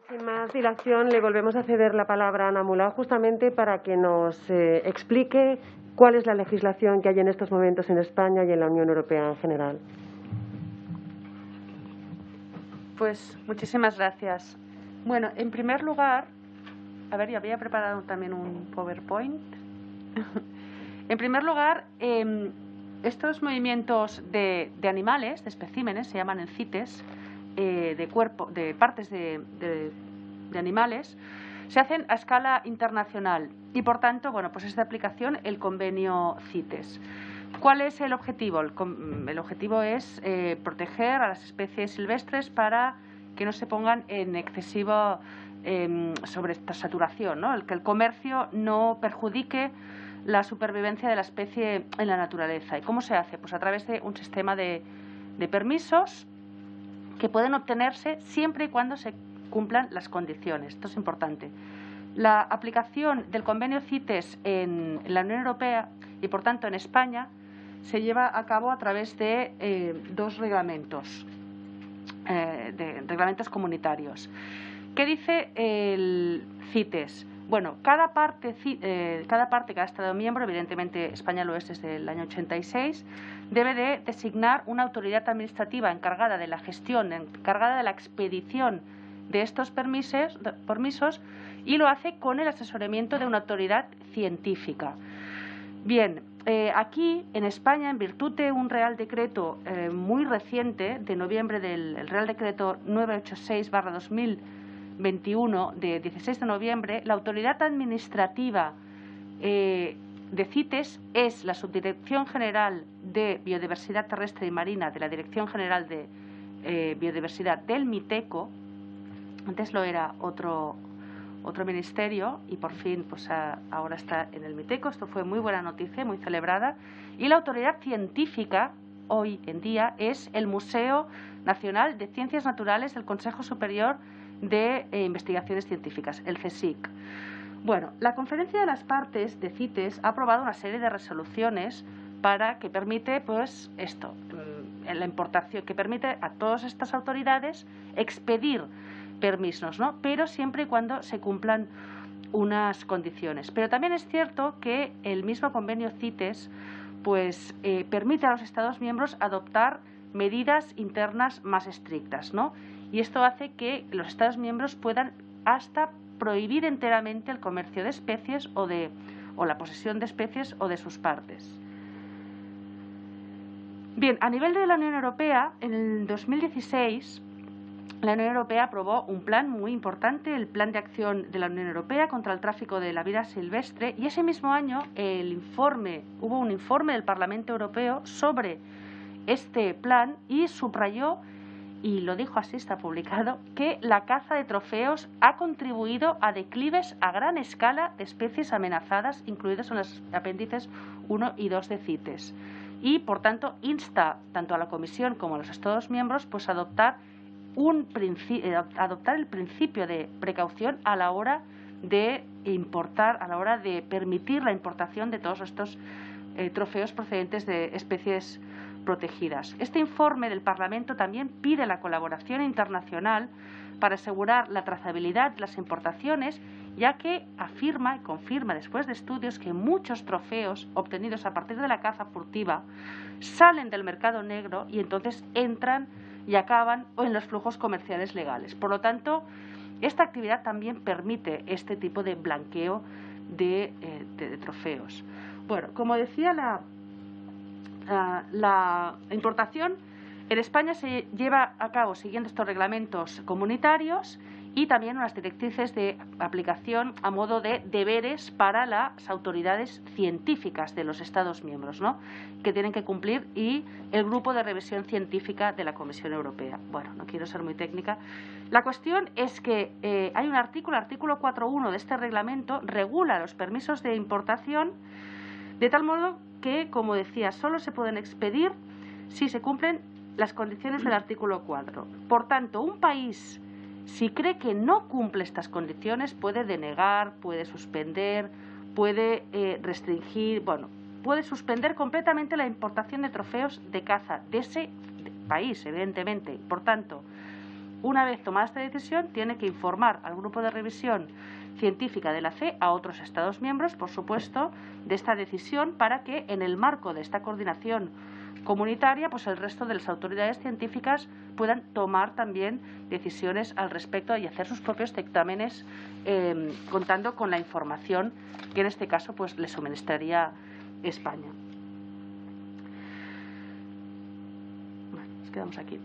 Sin más dilación, le volvemos a ceder la palabra a Ana Mulá justamente para que nos explique cuál es la legislación que hay en estos momentos en España y en la Unión Europea en general. Pues muchísimas gracias. Bueno, en primer lugar, a ver, ya había preparado también un PowerPoint. En primer lugar, estos movimientos de animales, de especímenes, se llaman CITES, de partes de animales, se hacen a escala internacional y, por tanto, bueno, pues es de aplicación el convenio CITES. ¿Cuál es el objetivo? El objetivo es proteger a las especies silvestres para que no se pongan en excesiva sobresaturación, ¿no? Que el comercio no perjudique la supervivencia de la especie en la naturaleza. ¿Y cómo se hace? Pues a través de un sistema de permisos que pueden obtenerse siempre y cuando se cumplan las condiciones. Esto es importante. La aplicación del convenio CITES en la Unión Europea y, por tanto, en España se lleva a cabo a través de dos reglamentos, reglamentos comunitarios. ¿Qué dice el CITES? Bueno, cada Estado miembro, evidentemente España lo es desde el año 86, debe de designar una autoridad administrativa encargada de la gestión, encargada de la expedición de estos permisos, y lo hace con el asesoramiento de una autoridad científica. Bien, aquí en España, en virtud de un Real Decreto muy reciente, de noviembre, del Real Decreto 986/2021, de 16 de noviembre, la autoridad administrativa de CITES es la Subdirección General de Biodiversidad Terrestre y Marina de la Dirección General de Biodiversidad del MITECO. Antes lo era otro ministerio y por fin pues ahora está en el MITECO. Esto fue muy buena noticia, muy celebrada. Y la autoridad científica hoy en día es el Museo Nacional de Ciencias Naturales del Consejo Superior de Investigaciones Científicas, el CSIC. Bueno, la Conferencia de las Partes de CITES ha aprobado una serie de resoluciones para que permite, pues, la importación, que permite a todas estas autoridades expedir permisos, ¿no? Pero siempre y cuando se cumplan unas condiciones. Pero también es cierto que el mismo convenio CITES pues permite a los Estados miembros adoptar medidas internas más estrictas, ¿no? Y esto hace que los Estados miembros puedan hasta prohibir enteramente el comercio de especies o la posesión de especies o de sus partes. Bien, a nivel de la Unión Europea, en el 2016, la Unión Europea aprobó un plan muy importante, el Plan de Acción de la Unión Europea contra el tráfico de la vida silvestre, y ese mismo año hubo un informe del Parlamento Europeo sobre este plan y subrayó, y lo dijo así, está publicado, que la caza de trofeos ha contribuido a declives a gran escala de especies amenazadas, incluidas en los apéndices 1 y 2 de CITES. Y, por tanto, insta tanto a la Comisión como a los Estados miembros pues, a adoptar el principio de precaución a la hora de importar, a la hora de permitir la importación de todos estos trofeos procedentes de especies protegidas. Este informe del Parlamento también pide la colaboración internacional para asegurar la trazabilidad de las importaciones, ya que afirma y confirma después de estudios que muchos trofeos obtenidos a partir de la caza furtiva salen del mercado negro y entonces entran y acaban en los flujos comerciales legales. Por lo tanto, esta actividad también permite este tipo de blanqueo de trofeos. Bueno, como decía, la importación en España se lleva a cabo siguiendo estos reglamentos comunitarios y también unas directrices de aplicación a modo de deberes para las autoridades científicas de los Estados miembros, ¿no? Que tienen que cumplir, y el grupo de revisión científica de la Comisión Europea. Bueno, no quiero ser muy técnica. La cuestión es que hay un artículo 4.1 de este reglamento, regula los permisos de importación de tal modo que, como decía, solo se pueden expedir si se cumplen las condiciones del artículo 4. Por tanto, un país, si cree que no cumple estas condiciones, puede denegar, puede suspender, puede restringir, bueno, puede suspender completamente la importación de trofeos de caza de ese país, evidentemente. Por tanto, una vez tomada esta decisión, tiene que informar al grupo de revisión científica de la CE, a otros Estados miembros, por supuesto, de esta decisión, para que en el marco de esta coordinación comunitaria, pues el resto de las autoridades científicas puedan tomar también decisiones al respecto y hacer sus propios dictámenes, contando con la información que en este caso pues le suministraría España. Bueno, nos quedamos aquí.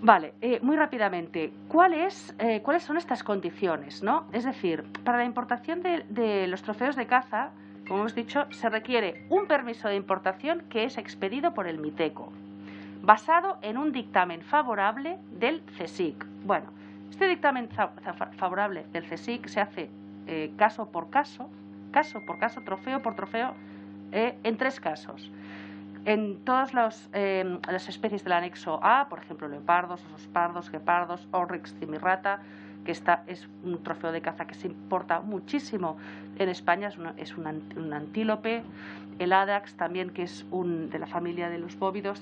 Vale, muy rápidamente, ¿cuáles son estas condiciones, ¿no? Es decir, para la importación de los trofeos de caza, como hemos dicho, se requiere un permiso de importación que es expedido por el MITECO, basado en un dictamen favorable del CSIC. Bueno, este dictamen favorable del CSIC se hace caso por caso, trofeo por trofeo, en 3 casos. En todas las especies del anexo A, por ejemplo, leopardos, osos pardos, guepardos, oryx, cimirrata, que es un trofeo de caza que se importa muchísimo en España, es un antílope. El Adax también, que es de la familia de los bóvidos,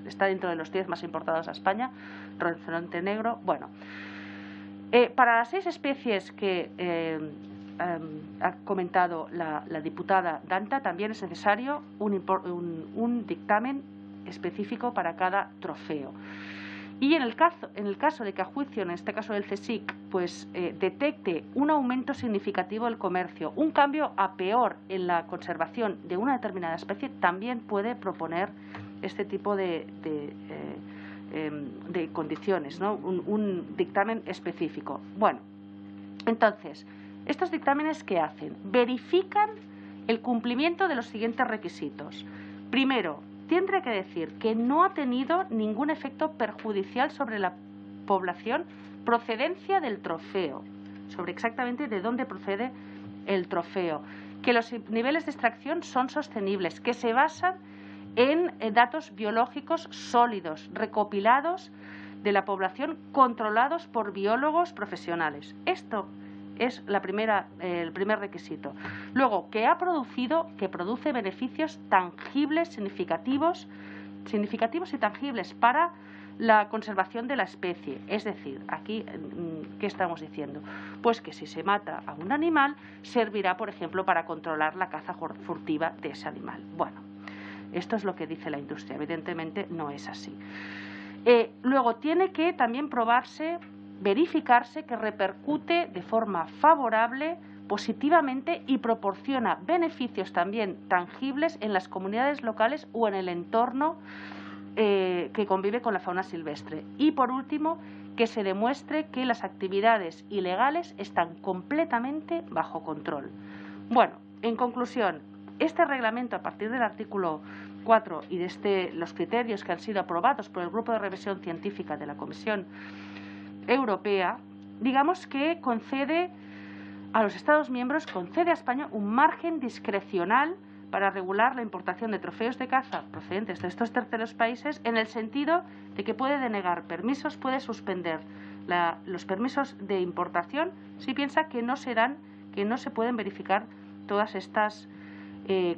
está dentro de los 10 más importados a España. Rinoceronte negro. Bueno, para las 6 especies que ha comentado la diputada Danta, también es necesario un dictamen específico para cada trofeo. Y en el caso de que a juicio, en este caso del CSIC, pues detecte un aumento significativo del comercio, un cambio a peor en la conservación de una determinada especie, también puede proponer este tipo de condiciones, ¿no? Un dictamen específico. Bueno, entonces, ¿estos dictámenes qué hacen? Verifican el cumplimiento de los siguientes requisitos. Primero, tendrá que decir que no ha tenido ningún efecto perjudicial sobre la población, procedencia del trofeo, sobre exactamente de dónde procede el trofeo, que los niveles de extracción son sostenibles, que se basan en datos biológicos sólidos, recopilados de la población, controlados por biólogos profesionales. Esto es el primer requisito. Luego, que produce beneficios tangibles, significativos y tangibles para la conservación de la especie. Es decir, aquí, ¿qué estamos diciendo? Pues que si se mata a un animal, servirá, por ejemplo, para controlar la caza furtiva de ese animal. Bueno, esto es lo que dice la industria. Evidentemente no es así. Luego, tiene que también verificarse que repercute de forma favorable, positivamente, y proporciona beneficios también tangibles en las comunidades locales o en el entorno que convive con la fauna silvestre. Y por último, que se demuestre que las actividades ilegales están completamente bajo control. Bueno, en conclusión, este reglamento, a partir del artículo 4 y de los criterios que han sido aprobados por el Grupo de Revisión Científica de la Comisión Europea, digamos que concede a los Estados miembros, concede a España un margen discrecional para regular la importación de trofeos de caza procedentes de estos terceros países, en el sentido de que puede denegar permisos, puede suspender los permisos de importación si piensa que no se pueden verificar todas estas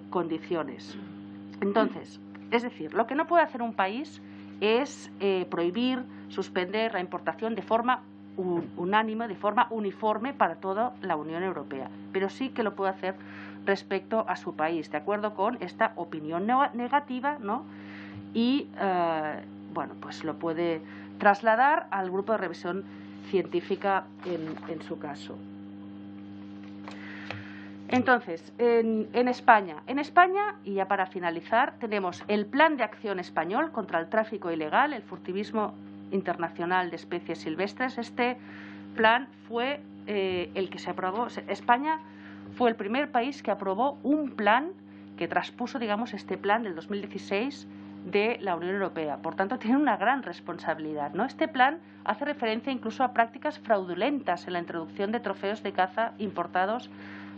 condiciones. Entonces, es decir, lo que no puede hacer un país es prohibir, suspender la importación de forma unánime, de forma uniforme para toda la Unión Europea, pero sí que lo puede hacer respecto a su país, de acuerdo con esta opinión negativa, ¿no? Y, bueno, pues lo puede trasladar al Grupo de Revisión Científica en su caso. Entonces, en España, y ya para finalizar, tenemos el Plan de Acción Español contra el tráfico ilegal, el furtivismo internacional de especies silvestres. Este plan fue el que se aprobó. España fue el primer país que aprobó un plan que traspuso, digamos, este plan del 2016 de la Unión Europea. Por tanto, tiene una gran responsabilidad, ¿no? Este plan hace referencia incluso a prácticas fraudulentas en la introducción de trofeos de caza importados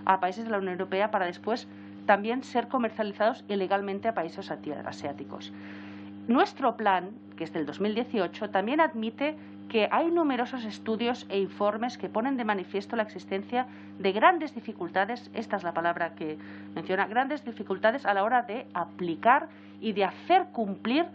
a países de la Unión Europea para después también ser comercializados ilegalmente a países asiáticos. Nuestro plan, que es del 2018, también admite que hay numerosos estudios e informes que ponen de manifiesto la existencia de grandes dificultades, esta es la palabra que menciona, grandes dificultades a la hora de aplicar y de hacer cumplir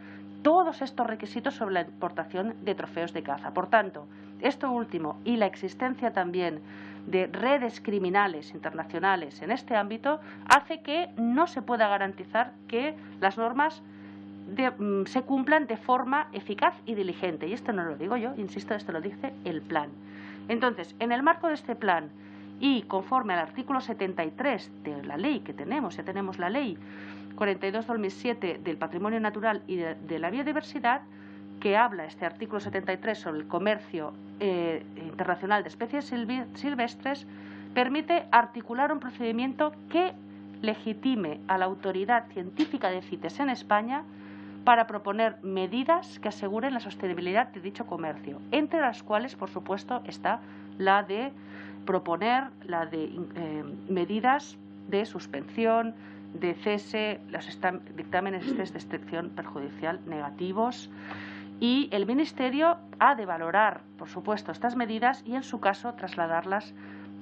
todos estos requisitos sobre la importación de trofeos de caza. Por tanto, esto último y la existencia también de redes criminales internacionales en este ámbito hace que no se pueda garantizar que las normas se cumplan de forma eficaz y diligente. Y esto no lo digo yo, insisto, esto lo dice el plan. Entonces, en el marco de este plan y conforme al artículo 73 de la ley que tenemos, ya tenemos la ley 42/2007 del patrimonio natural y de la biodiversidad, que habla este artículo 73 sobre el comercio internacional de especies silvestres, permite articular un procedimiento que legitime a la autoridad científica de CITES en España para proponer medidas que aseguren la sostenibilidad de dicho comercio, entre las cuales, por supuesto, está la de proponer medidas de suspensión, de cese, los dictámenes de extracción perjudicial negativos, y el Ministerio ha de valorar, por supuesto, estas medidas y, en su caso, trasladarlas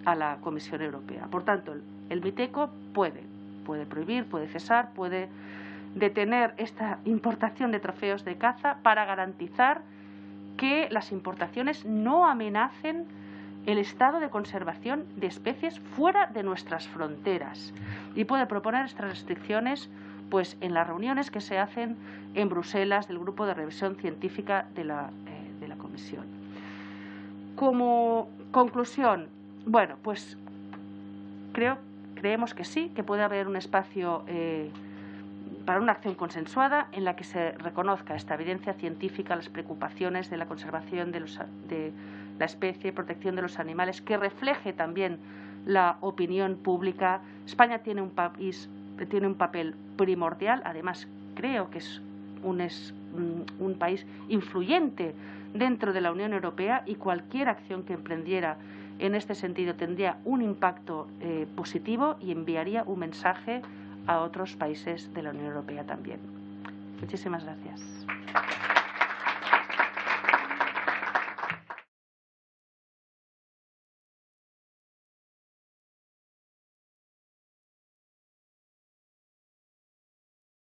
a la Comisión Europea. Por tanto, el MITECO puede prohibir, puede cesar, puede detener esta importación de trofeos de caza para garantizar que las importaciones no amenacen el estado de conservación de especies fuera de nuestras fronteras, y puede proponer estas restricciones pues en las reuniones que se hacen en Bruselas del Grupo de Revisión Científica de la Comisión. Como conclusión, bueno, pues creemos que sí, que puede haber un espacio para una acción consensuada en la que se reconozca esta evidencia científica, las preocupaciones de la conservación de la especie, protección de los animales, que refleje también la opinión pública. España tiene un papel primordial, además creo que es un país influyente dentro de la Unión Europea, y cualquier acción que emprendiera en este sentido tendría un impacto positivo y enviaría un mensaje a otros países de la Unión Europea también. Muchísimas gracias.